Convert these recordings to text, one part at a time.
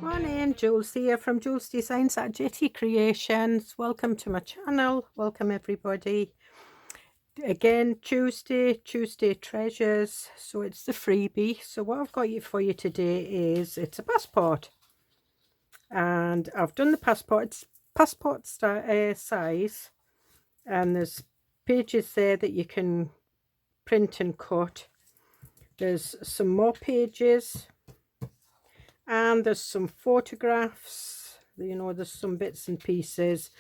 Morning, Jules here from Joolsedesigns at Tatty Creations. Welcome to my channel. Welcome everybody. Again, Tuesday Treasures. So it's the freebie. So what I've got for you today is it's a passport, and I've done the passport. It's passport size, and there's pages there that you can print and cut. There's some more pages. And there's some photographs, you know, there's some bits and pieces,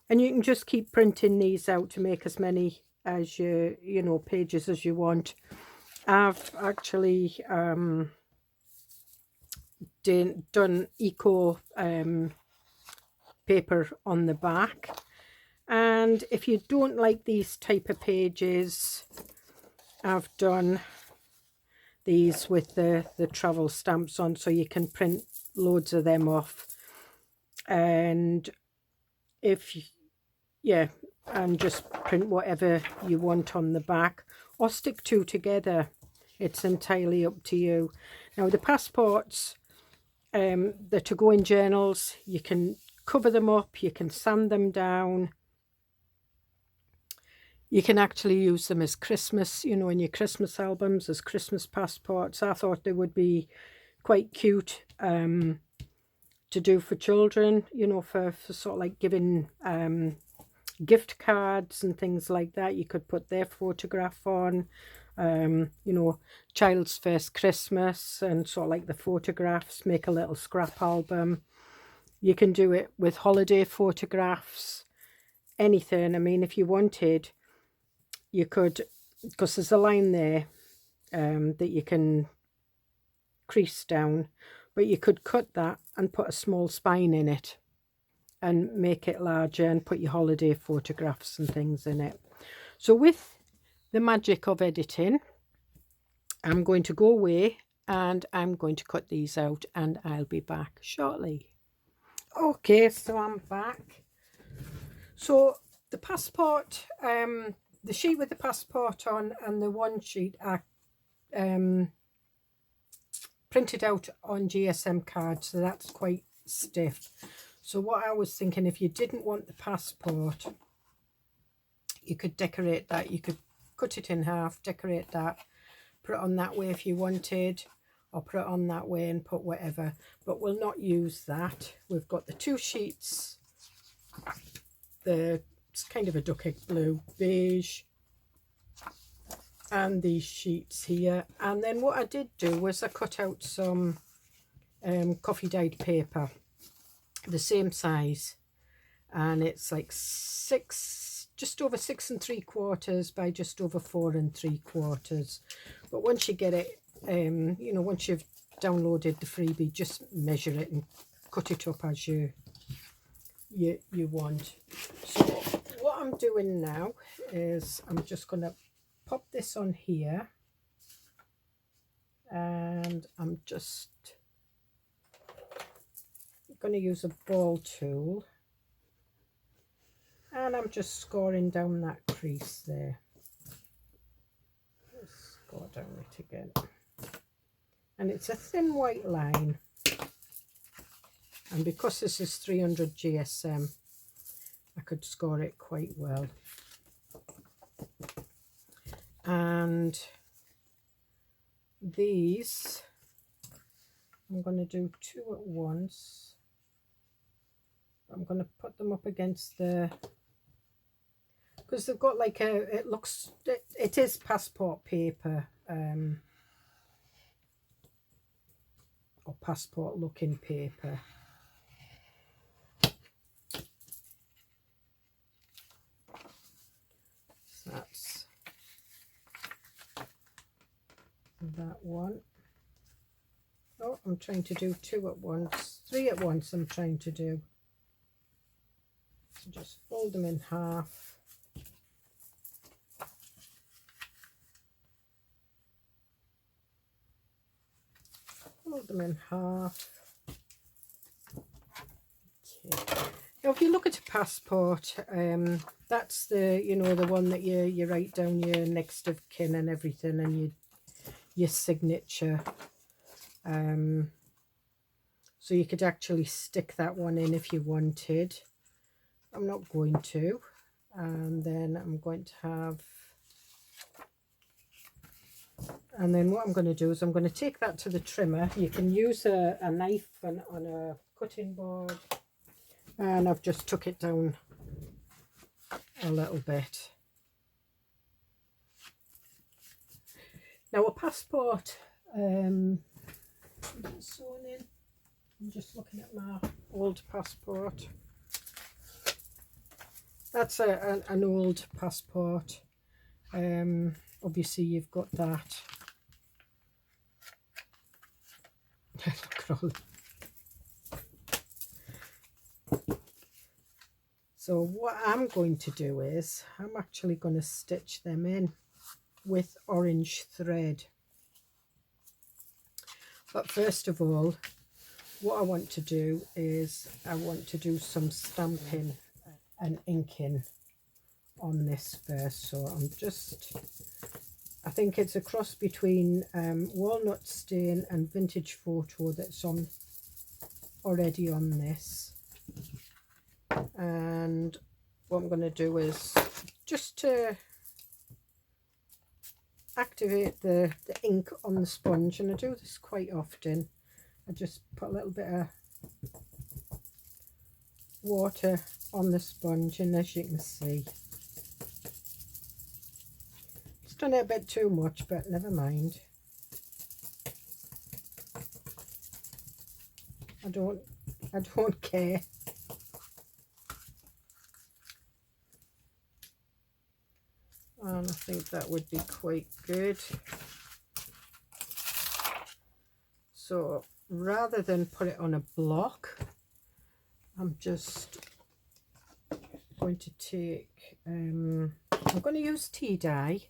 and you can just keep printing these out to make as many as you know pages as you want. I've actually done eco paper on the back, and if you don't like these type of pages, I've done these with the travel stamps on, so you can print loads of them off. And and just print whatever you want on the back, or stick two together. It's entirely up to you. Now the passports, they're to go in journals. You can cover them up, you can sand them down. You can actually use them as Christmas, you know, in your Christmas albums, as Christmas passports. I thought they would be quite cute to do for children, you know, for sort of like giving gift cards and things like that. You could put their photograph on, you know, child's first Christmas, and sort of like the photographs, make a little scrap album. You can do it with holiday photographs, anything. I mean, if you wanted, you could, because there's a line there that you can crease down, but you could cut that and put a small spine in it and make it larger and put your holiday photographs and things in it. So with the magic of editing, I'm going to go away and I'm going to cut these out, and I'll be back shortly. Okay, so I'm back. So the passport, the sheet with the passport on and the one sheet are printed out on GSM cards, so that's quite stiff. So what I was thinking, if you didn't want the passport, you could decorate that. You could cut it in half, decorate that, put it on that way if you wanted, or put it on that way and put whatever, but we'll not use that. We've got the two sheets, it's kind of a duck egg blue, beige, and these sheets here. And then what I did do was I cut out some coffee dyed paper, the same size, and it's like just over 6 3/4 by just over 4 3/4. But once you get it, you know, once you've downloaded the freebie, just measure it and cut it up as you want. So what I'm doing now is I'm just going to pop this on here, and I'm just going to use a ball tool, and I'm just scoring down that crease there. Let's score down it again, and it's a thin white line, and because this is 300 GSM, I could score it quite well. And these, I'm going to do two at once. I'm going to put them up against the, because they've got like a, it is passport paper, or passport looking paper. So that's that one. Oh, I'm trying to do two at once, three at once I'm trying to do. So just fold them in half. Fold them in half. Okay. Now, if you look at a passport, that's the, you know, the one that you write down your next of kin and everything, and your signature. So you could actually stick that one in if you wanted. I'm not going to. And then I'm going to have, and then what I'm going to do is I'm going to take that to the trimmer. You can use a knife on a cutting board, and I've just took it down a little bit. Now a passport, sewn in. I'm just looking at my old passport. That's an old passport. Obviously you've got that. Look at all. So what I'm going to do is I'm actually going to stitch them in with orange thread. But first of all, what I want to do is I want to do some stamping and inking on this first. So I think it's a cross between walnut stain and vintage photo that's already on this. And what I'm going to do is just to activate the ink on the sponge, and I do this quite often. I just put a little bit of water on the sponge, and as you can see, it's done it a bit too much, but never mind. I don't care. And I think that would be quite good. So rather than put it on a block, I'm just going to take, I'm going to use tea dye.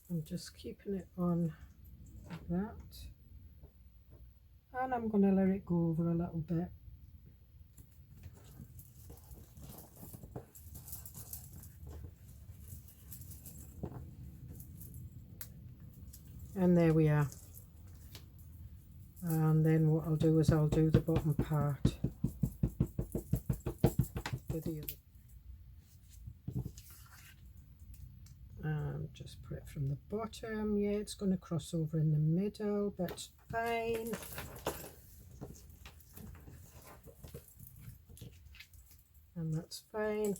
I'm just keeping it on like that. And I'm going to let it go over a little bit. And there we are. And then what I'll do is I'll do the bottom part with the other. And just put it from the bottom. Yeah, it's going to cross over in the middle, but fine. And that's fine.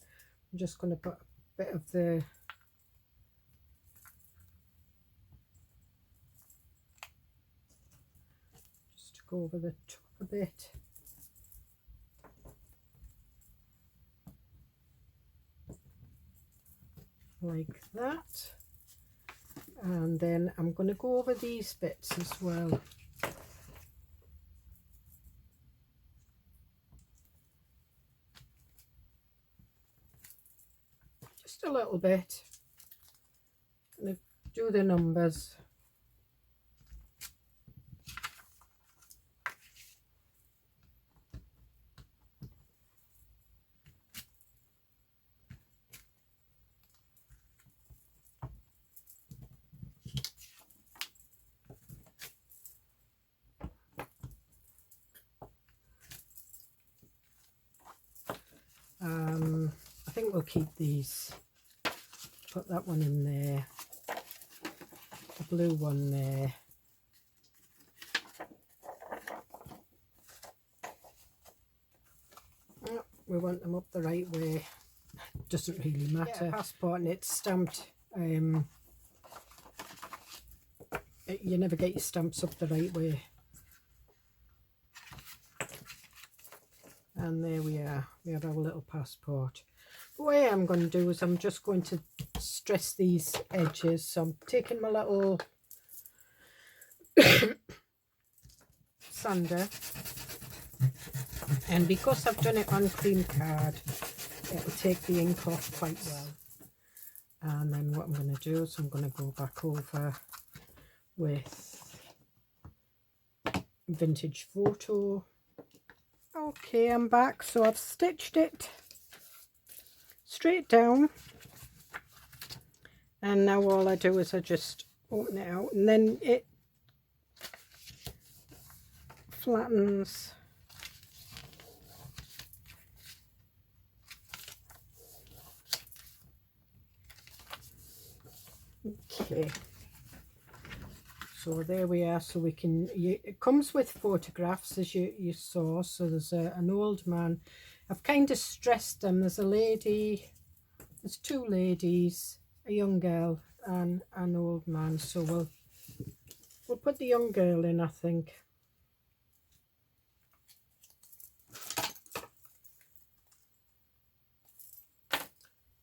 I'm just going to put a bit of the over the top a bit. Like that. And then I'm going to go over these bits as well. Just a little bit. I'm going to do the numbers. I think we'll keep these. Put that one in there, the blue one there. Oh, we want them up the right way. Doesn't really matter. Passport, and it's stamped. You never get your stamps up the right way. And there we are, we have our little passport. The way I'm going to do is I'm just going to stress these edges. So I'm taking my little sander, and because I've done it on cream card, it'll take the ink off quite well. And then what I'm going to do is I'm going to go back over with vintage photo. Okay, I'm back. So I've stitched it straight down, and now all I do is I just open it out, and then it flattens. Okay, so there we are. So we can, it comes with photographs, as you saw. So there's an old man. I've kind of stressed them. There's a lady, there's two ladies, a young girl and an old man. So we'll put the young girl in, I think.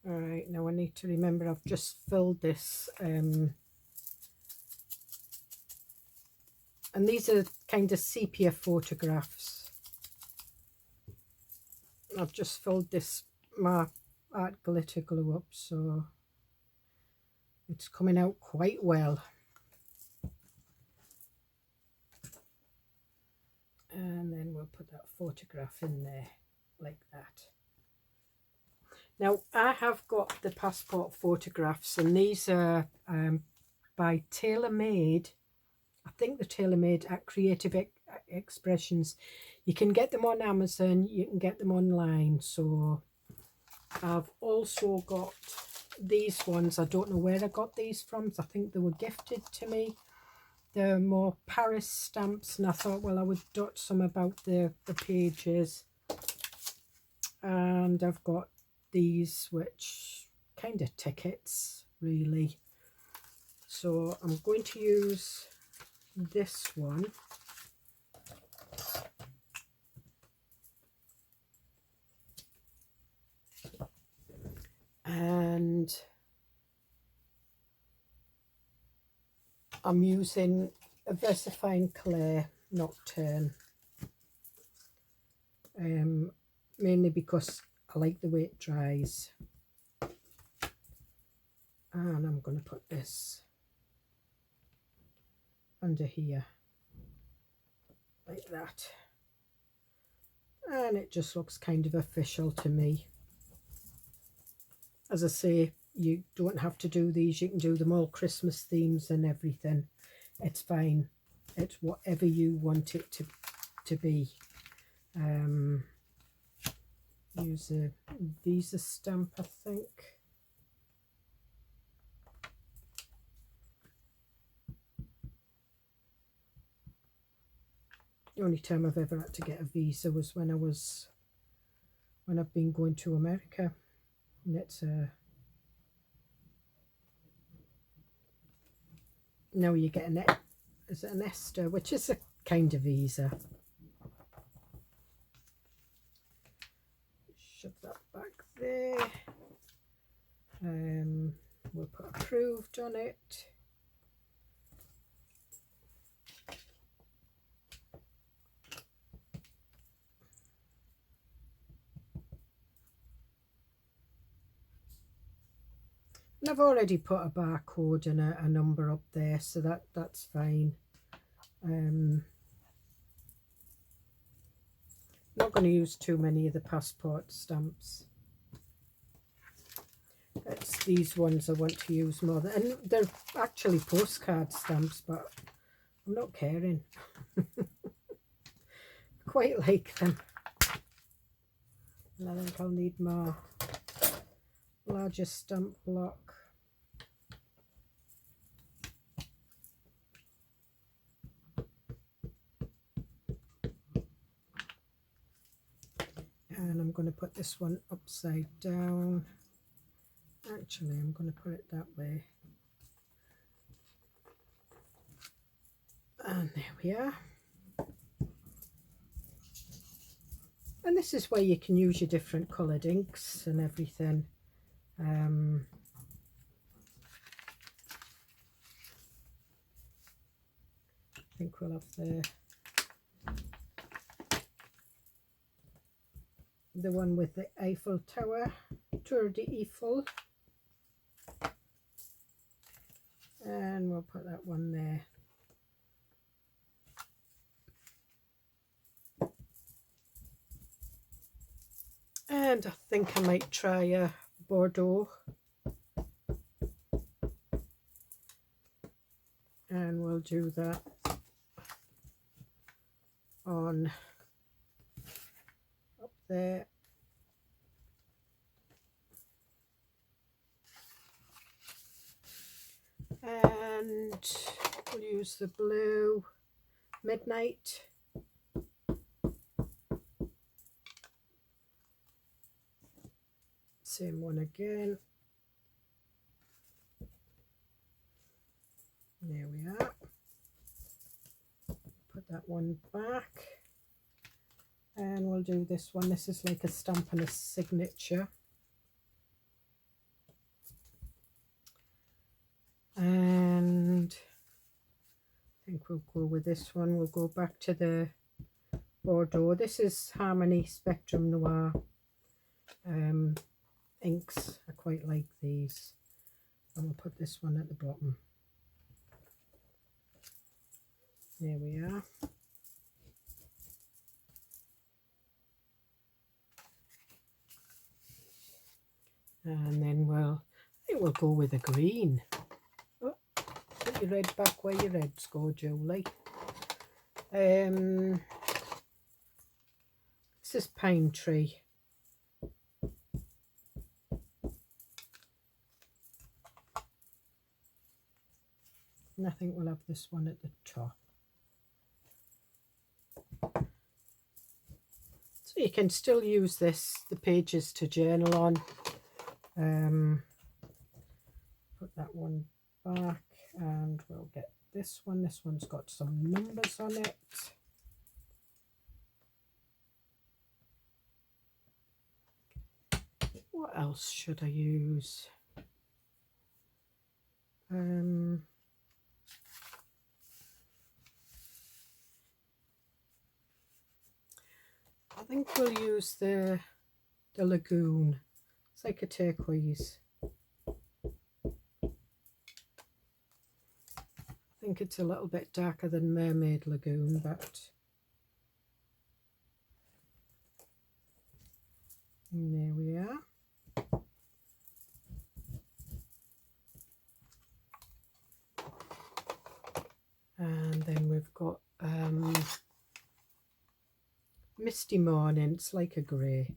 All right, now I need to remember I've just filled this, and these are kind of sepia photographs. I've just filled this, my art glitter glue up, so it's coming out quite well. And then we'll put that photograph in there like that. Now I have got the passport photographs, and these are by TaylorMade. I think they're TaylorMade at Creative Expressions. You can get them on Amazon, you can get them online. So I've also got these ones. I don't know where I got these from. I think they were gifted to me. They're more Paris stamps, and I thought, well, I would dot some about the pages. And I've got these, which kind of tickets really. So I'm going to use this one. And I'm using a VersaFine Clay Nocturne, mainly because I like the way it dries. And I'm going to put this under here like that, and it just looks kind of official to me. As I say, you don't have to do these, you can do them all Christmas themes and everything. It's fine, it's whatever you want it to be. Use a Visa stamp, I think. The only time I've ever had to get a visa was when I've been going to America, and it's now you get an ESTA, which is a kind of visa. Shove that back there. We'll put approved on it. And I've already put a barcode and a number up there, so that's fine. Not going to use too many of the passport stamps. It's these ones I want to use more than, and they're actually postcard stamps, but I'm not caring. I quite like them. And I think I'll need my larger stamp block. And I'm going to put this one upside down. Actually, I'm going to put it that way. And there we are. And this is where you can use your different coloured inks and everything. I think we'll have the one with the Eiffel Tower, Tour de Eiffel, and we'll put that one there. And I think I might try a Bordeaux. And we'll do that on up there. And we'll use the blue Midnight. Same one again. There we are. Put that one back. And we'll do this one. This is like a stamp and a signature. And I think we'll go with this one. We'll go back to the Bordeaux. This is Harmony Spectrum Noir inks. I quite like these. And we'll put this one at the bottom. There we are. And then I think we'll go with a green. Oh, put your red back where your reds go, Julie. This is Pine Tree. And I think we'll have this one at the top. So you can still use the pages to journal on. Put that one back and we'll get this one. This one's got some numbers on it. What else should I use? I think we'll use the Lagoon. It's like a turquoise. I think it's a little bit darker than Mermaid Lagoon, but and there we are. And then we've got Misty Morning. It's like a grey.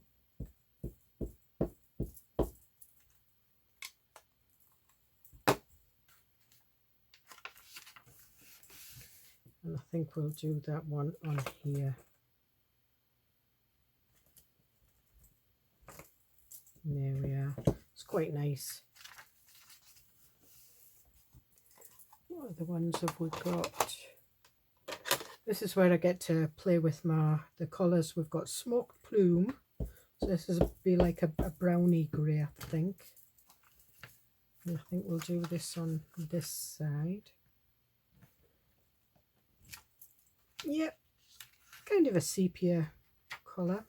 And I think we'll do that one on here. And there we are. It's quite nice. What other ones have we got? This is where I get to play with the colours. We've got Smoked Plume. So this is be like a brownie grey, I think. And I think we'll do this on this side. Yep, kind of a sepia colour.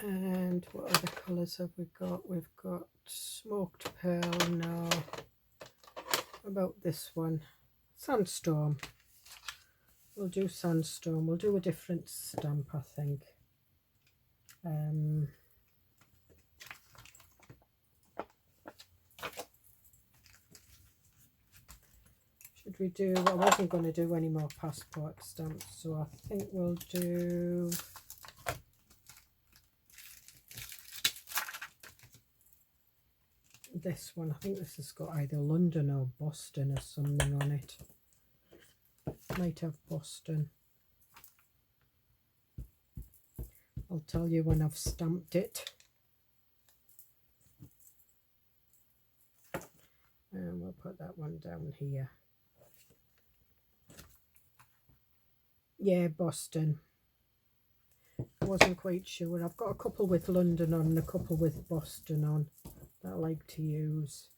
And what other colours have we got? We've got Smoked Pearl now. About this one, Sandstorm. We'll do Sandstorm. We'll do a different stamp, I think. Should we do, I wasn't going to do any more passport stamps, so I think we'll do this one. I think this has got either London or Boston or something on it. Might have Boston. I'll tell you when I've stamped it. And we'll put that one down here. Yeah, Boston. I wasn't quite sure. I've got a couple with London on and a couple with Boston on that I like to use.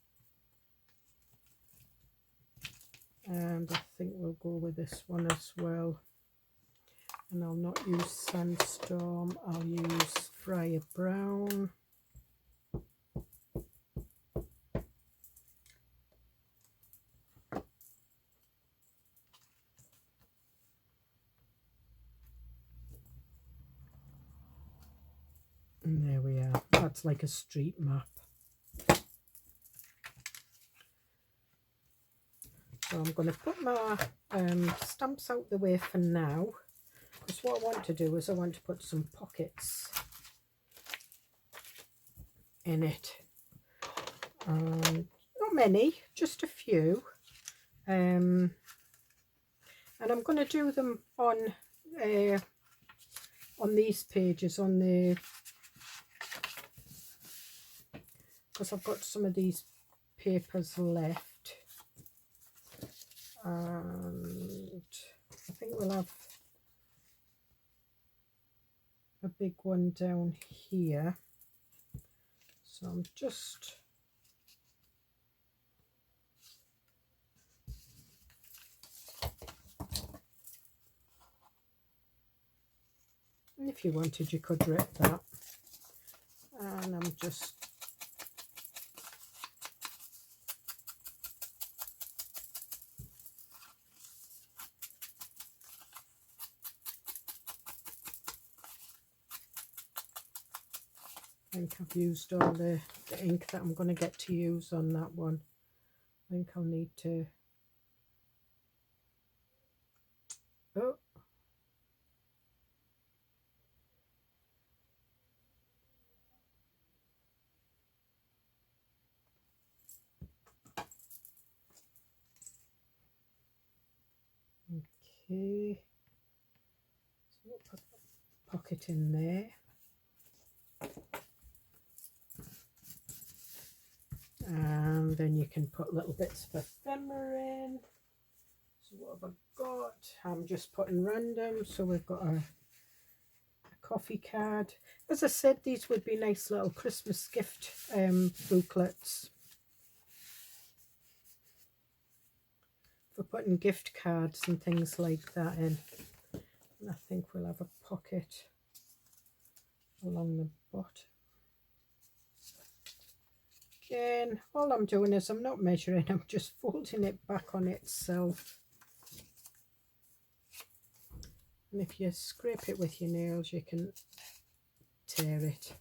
And I think we'll go with this one as well. And I'll not use Sandstorm, I'll use Friar Brown. that's like a street map. So I'm going to put my stamps out the way for now, because what I want to do is I want to put some pockets in it. Not many, just a few. And I'm going to do them on these pages, because I've got some of these papers left. And I think we'll have a big one down here. So I'm just and if you wanted you could rip that, and I'm just I think I've used all the ink that I'm going to get to use on that one. I think I'll need to okay, so we'll put a pocket in there. And then you can put little bits of ephemera in. So what have I got? I'm just putting random. So we've got a coffee card. As I said, these would be nice little Christmas gift booklets for putting gift cards and things like that in. And I think we'll have a pocket along the bottom. Again, all I'm doing is I'm not measuring, I'm just folding it back on itself. And if you scrape it with your nails, you can tear it.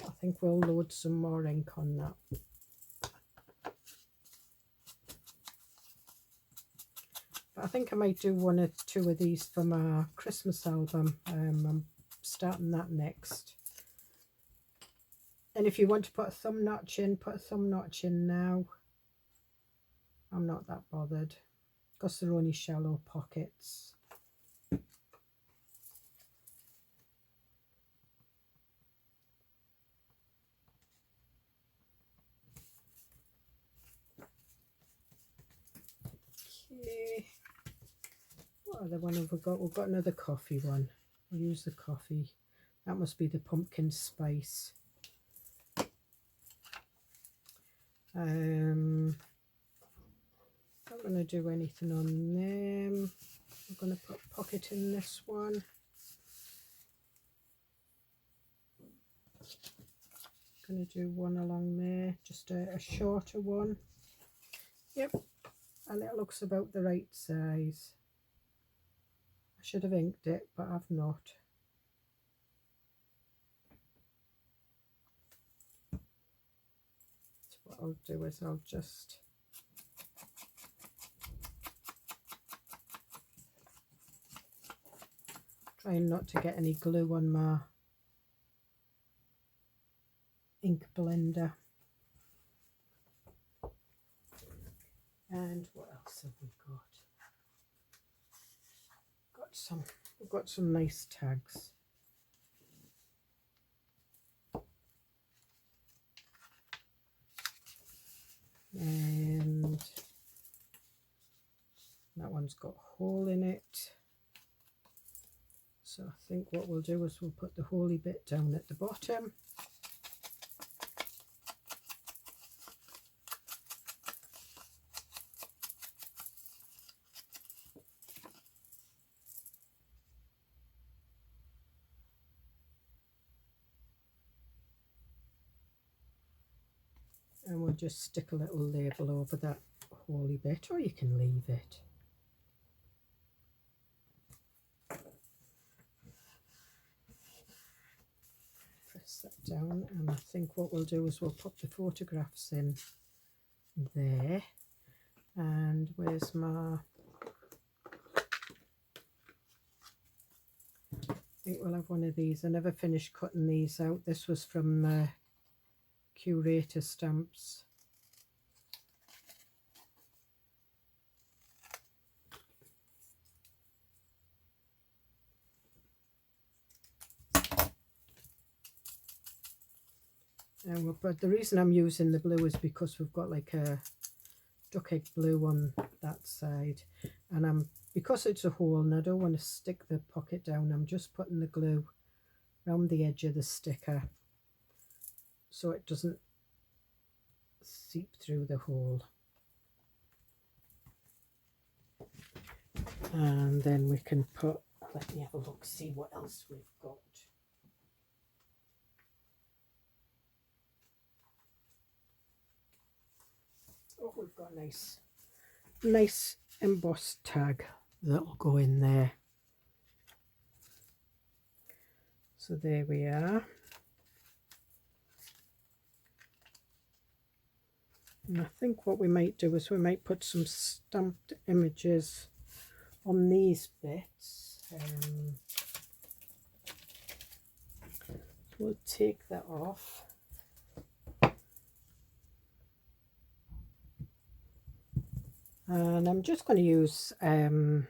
I think we'll load some more ink on that. But I think I might do one or two of these for my Christmas album. I'm starting that next. And if you want to put a thumb notch in, put a thumb notch in now. I'm not that bothered because they're only shallow pockets. Okay. What other one have we got? We've got another coffee one. We'll use the coffee. That must be the pumpkin spice. I'm not going to do anything on them. I'm going to put a pocket in this one. Going to do one along there, just a shorter one. Yep, and it looks about the right size. I should have inked it, but I've not. So what I'll do is I'll just trying not to get any glue on my ink blender. And what else have we got? We've got some nice tags. And that one's got a hole in it. So I think what we'll do is we'll put the holy bit down at the bottom. And we'll just stick a little label over that holy bit, or you can leave it. press that down, and I think what we'll do is we'll put the photographs in there. And where's my, I think we'll have one of these. I never finished cutting these out. This was from Curator Stamps. But the reason I'm using the blue is because we've got like a duck egg blue on that side, and because it's a hole and I don't want to stick the pocket down, I'm just putting the glue around the edge of the sticker so it doesn't seep through the hole. And then we can put, let me have a look, see what else we've got. Oh, we've got a nice embossed tag that'll go in there. So there we are. And I think what we might do is we might put some stamped images on these bits. We'll take that off. And I'm just going to use, in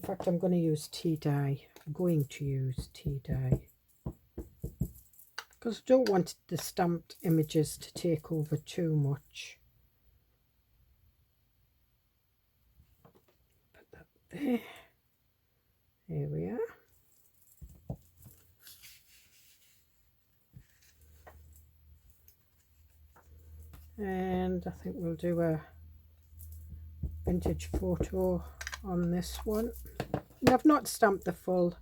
fact, I'm going to use tea dye. I'm going to use tea dye because I don't want the stamped images to take over too much. Put that there. There we are. And I think we'll do a vintage photo on this one. And I've not stamped the full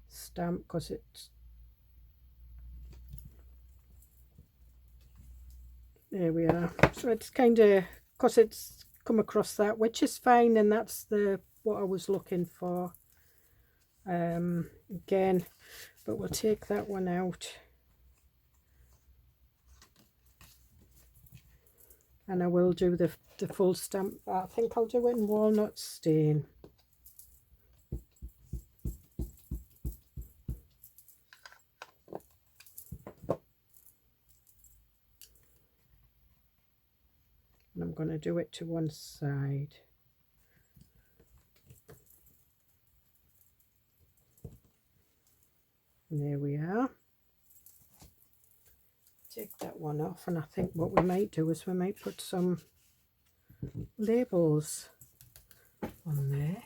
stamp because it's, there we are. So it's kind of, because it's come across that, which is fine, and that's what I was looking for again. But we'll take that one out, and I will do the full stamp. I think I'll do it in walnut stain. And I'm going to do it to one side. And there we are. Take that one off, and I think what we might do is we might put some labels on there.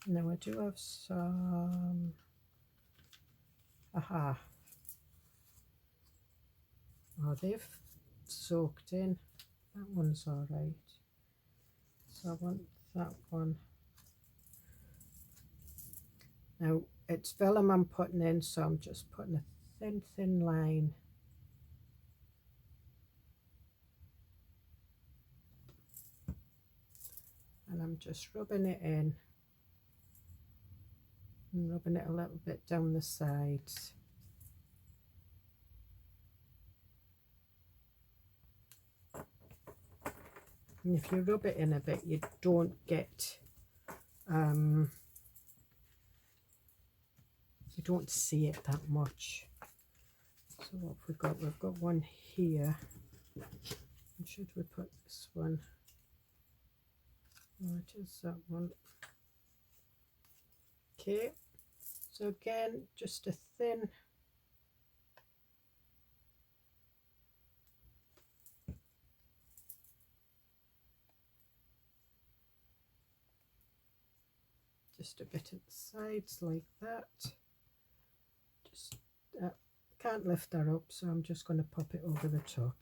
Now I do have some, aha, oh, they've soaked in. That one's all right, so I want that one. Now it's vellum I'm putting in, so I'm just putting a thin line. And I'm just rubbing it in and rubbing it a little bit down the sides. And if you rub it in a bit, you don't get, you don't see it that much. So what have we got? We've got one here. And should we put this one? No, it is that one. Okay, so again, just a thin just a bit at the sides like that. Just can't lift that up, so I'm just going to pop it over the top.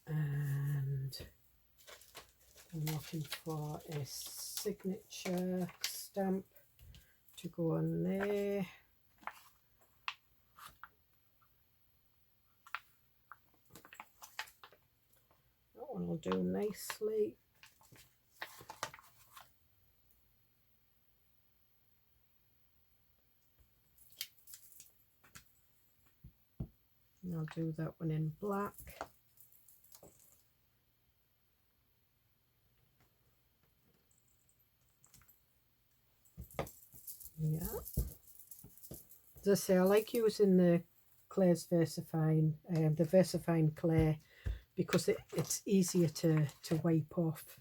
And I'm looking for a signature stamp to go on there. one will do nicely. And I'll do that one in black. Yeah. As I say, I like using the Claire's VersaFine, the VersaFine clay, because it's easier to wipe off.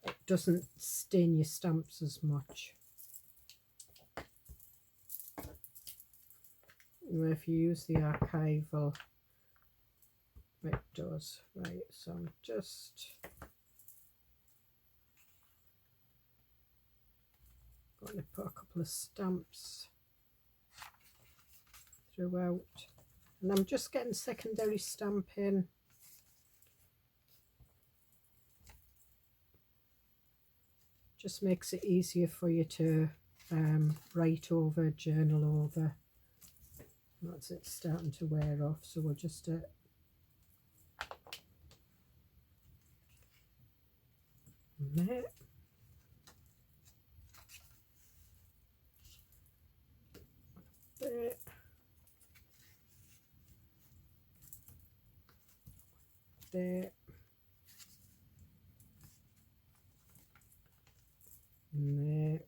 It doesn't stain your stamps as much. If you use the archival, it does. Right, so I'm just going to put a couple of stamps throughout, and I'm just getting secondary stamping. Just makes it easier for you to write over, journal over. That's it starting to wear off, so we'll just there. There. There. And there.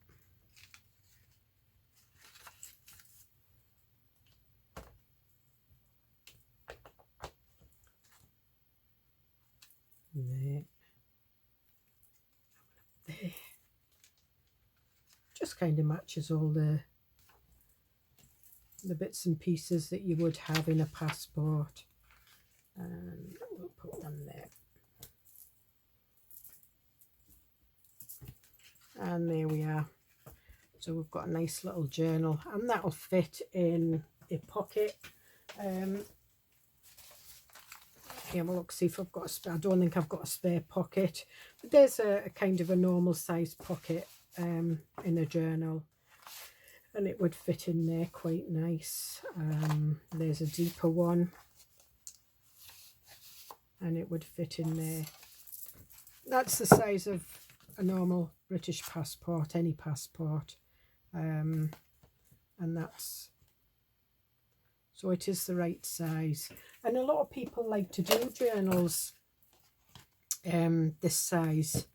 There. There. Just kind of matches all the bits and pieces that you would have in a passport, and we'll put one there, and there we are. So we've got a nice little journal, and that'll fit in a pocket. Here, we'll look, see if I've got a spare. I don't think I've got a spare pocket, but there's a kind of a normal size pocket in a journal, and it would fit in there quite nice. There's a deeper one, and it would fit in there. That's the size of a normal British passport, any passport, and that's, so it is the right size. And a lot of people like to do journals this size.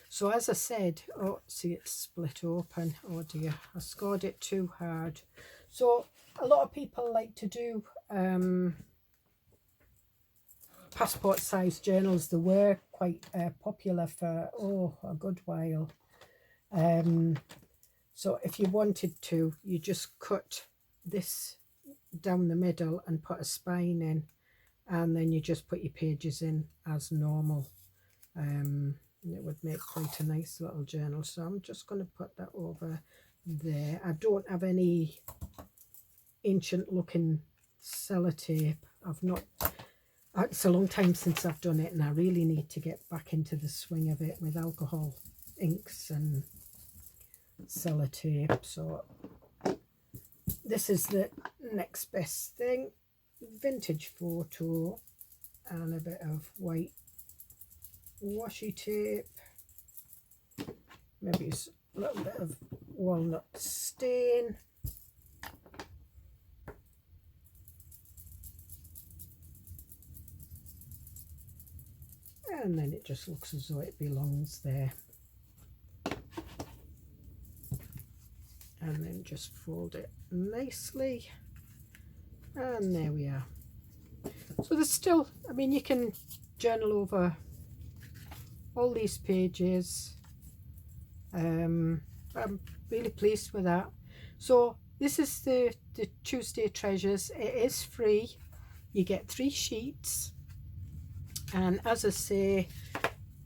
So as I said, oh, see, it's split open. Oh dear, I scored it too hard. So a lot of people like to do passport size journals. They were quite popular for, a good while. So if you wanted to, you just cut this down the middle and put a spine in, and then you just put your pages in as normal. And it would make quite a nice little journal. So I'm just going to put that over there. I don't have any ancient looking sellotape. I've not, it's a long time since I've done it, and I really need to get back into the swing of it with alcohol inks and sellotape. So this is the next best thing. Vintage photo and a bit of white washi tape, maybe a little bit of walnut stain, and then it just looks as though it belongs there. And then just fold it nicely, and there we are. So there's still, I mean, you can journal over all these pages. I'm really pleased with that. So this is the Tuesday Treasures. It is free. You get 3 sheets, and as I say,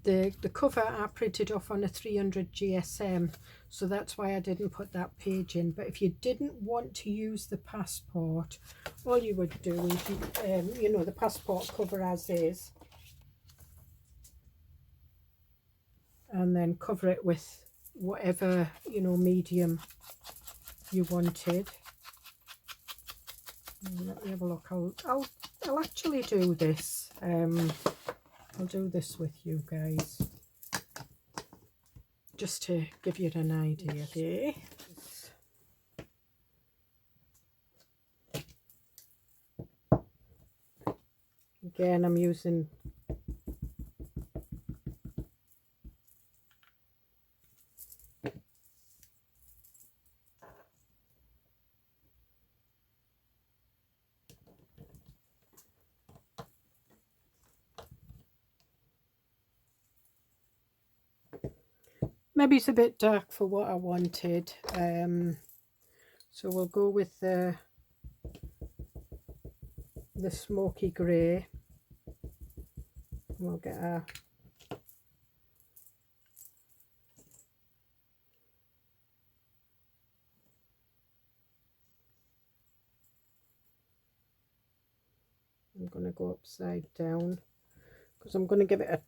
the cover I printed off on a 300 GSM, so that's why I didn't put that page in. But if you didn't want to use the passport, all you would do is, you know, the passport cover as is, and then cover it with whatever, you know, medium you wanted. Let me have a look. I'll I'll actually do this. I'll do this with you guys, just to give you an idea. Okay. Again, I'm using maybe it's a bit dark for what I wanted, so we'll go with the smoky grey. We'll get our I'm going to go upside down because I'm going to give it a...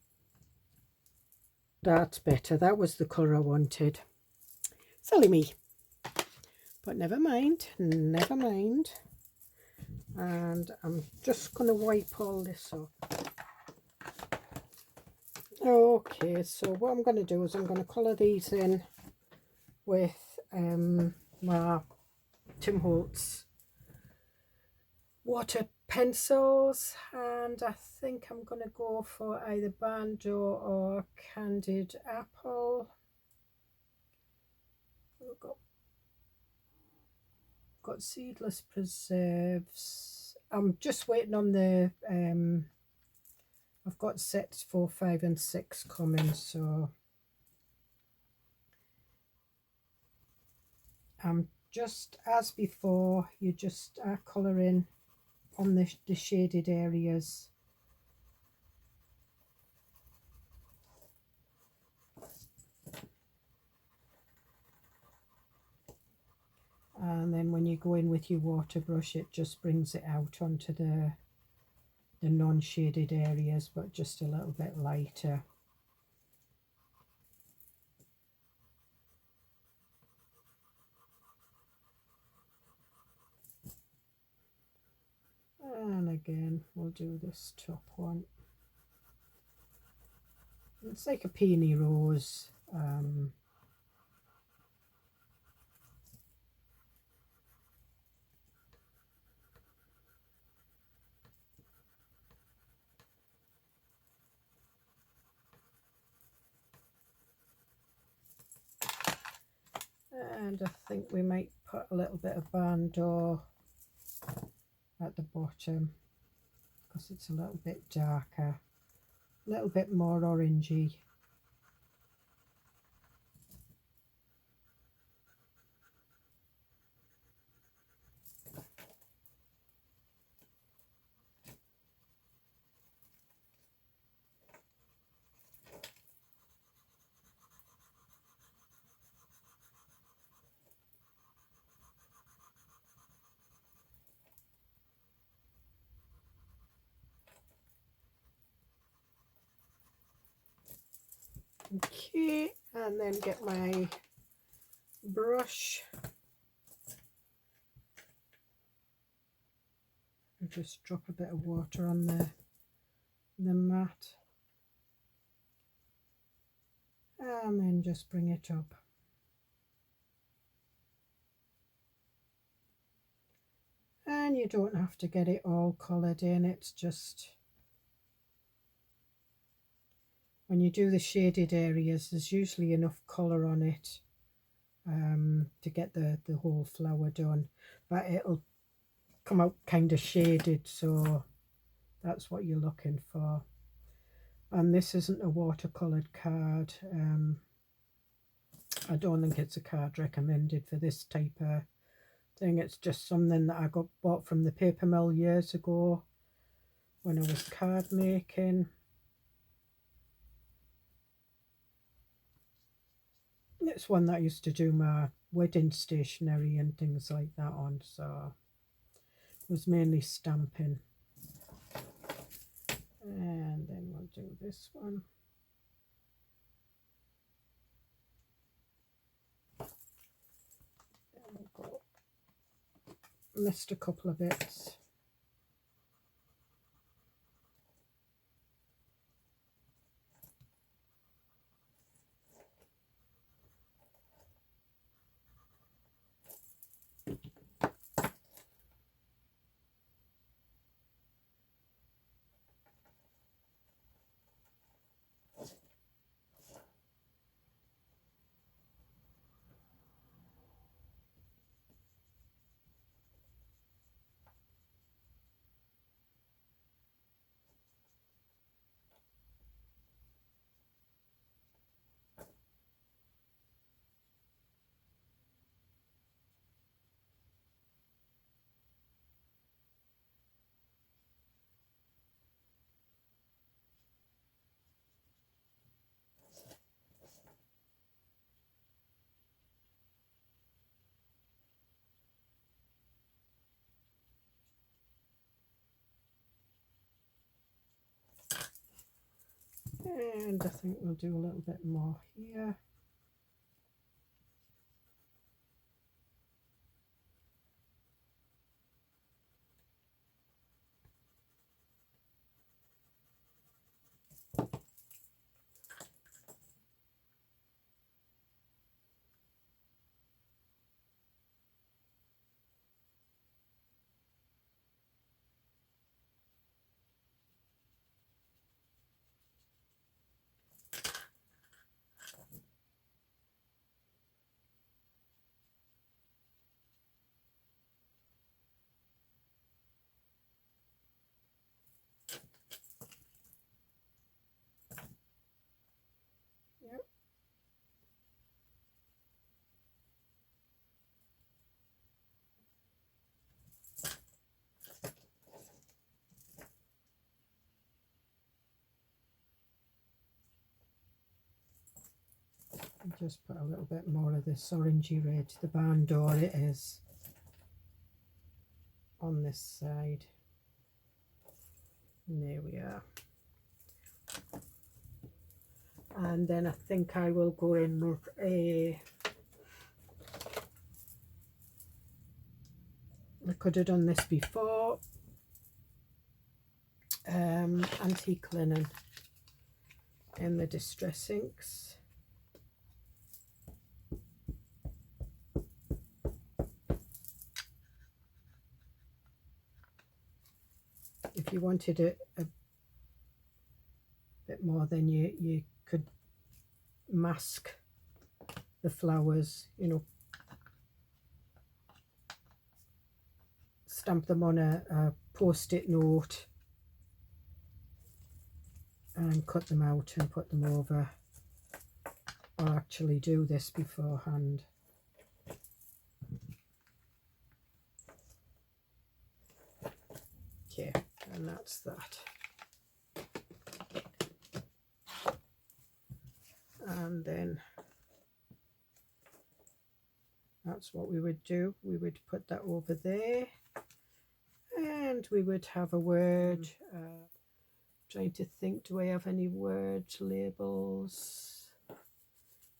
That's better. That was the colour I wanted. Silly me. But never mind. Never mind. And I'm just going to wipe all this up. Okay, so what I'm going to do is I'm going to colour these in with my Tim Holtz water pencils, and I think I'm going to go for either Banjo or Candied Apple. We've got Seedless Preserves. I'm just waiting on the I've got sets 4, 5 and 6 coming, so just as before, you just are colouring on the shaded areas. And then when you go in with your water brush, it just brings it out onto the non-shaded areas, but just a little bit lighter. And again, we'll do this top one. It's like a peony rose. And I think we might put a little bit of Banjo at the bottom because it's a little bit darker, a little bit more orangey. Okay, and then get my brush and just drop a bit of water on the mat, and then just bring it up. And you don't have to get it all coloured in, it's just when you do the shaded areas, there's usually enough colour on it to get the whole flower done, but it'll come out kind of shaded, so that's what you're looking for. And this isn't a watercoloured card. I don't think it's a card recommended for this type of thing. It's just something that I bought from the paper mill years ago when I was card making. It's one that I used to do my wedding stationery and things like that on, so it was mainly stamping. And then we'll do this one. There we go. Missed a couple of bits. And I think we'll do a little bit more here. Yep. Just put a little bit more of this orangey red. The barn door it is on this side. And there we are. And then I think I will go in with a, I could have done this before, antique linen in the distress inks. If you wanted it a bit more, then you could mask the flowers, you know, stamp them on a post-it note and cut them out and put them over, or actually do this beforehand. Okay, and that's that. And then that's what we would do. We would put that over there, and we would have a word. Trying to think, do I have any word labels?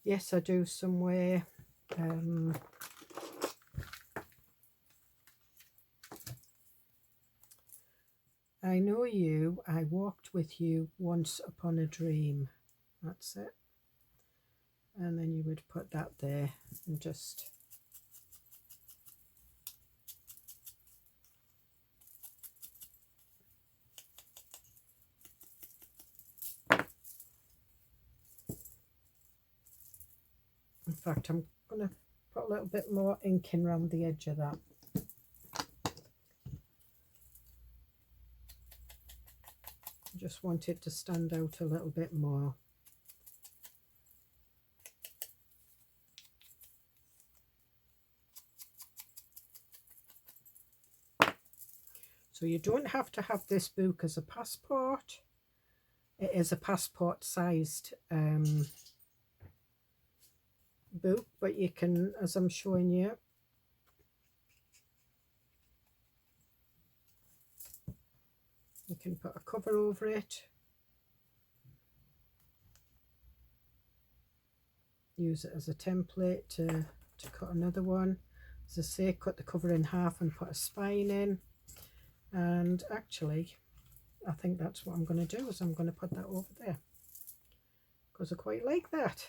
Yes, I do somewhere. I know you, I walked with you once upon a dream. That's it. And then you would put that there and just in fact, I'm going to put a little bit more ink in around the edge of that. I just want it to stand out a little bit more. So you don't have to have this book as a passport. It is a passport sized book, but you can, as I'm showing you, you can put a cover over it, use it as a template to cut another one. As I say, cut the cover in half and put a spine in. And actually, I think that's what I'm going to do, is I'm going to put that over there because I quite like that.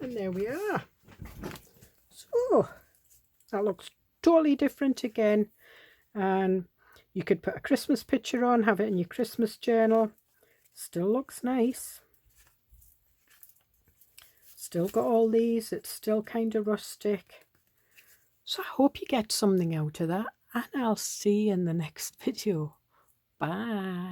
And there we are. So that looks totally different again. And you could put a Christmas picture on, have it in your Christmas journal. Still looks nice. Still got all these. It's still kind of rustic. So I hope you get something out of that. And I'll see you in the next video. Bye.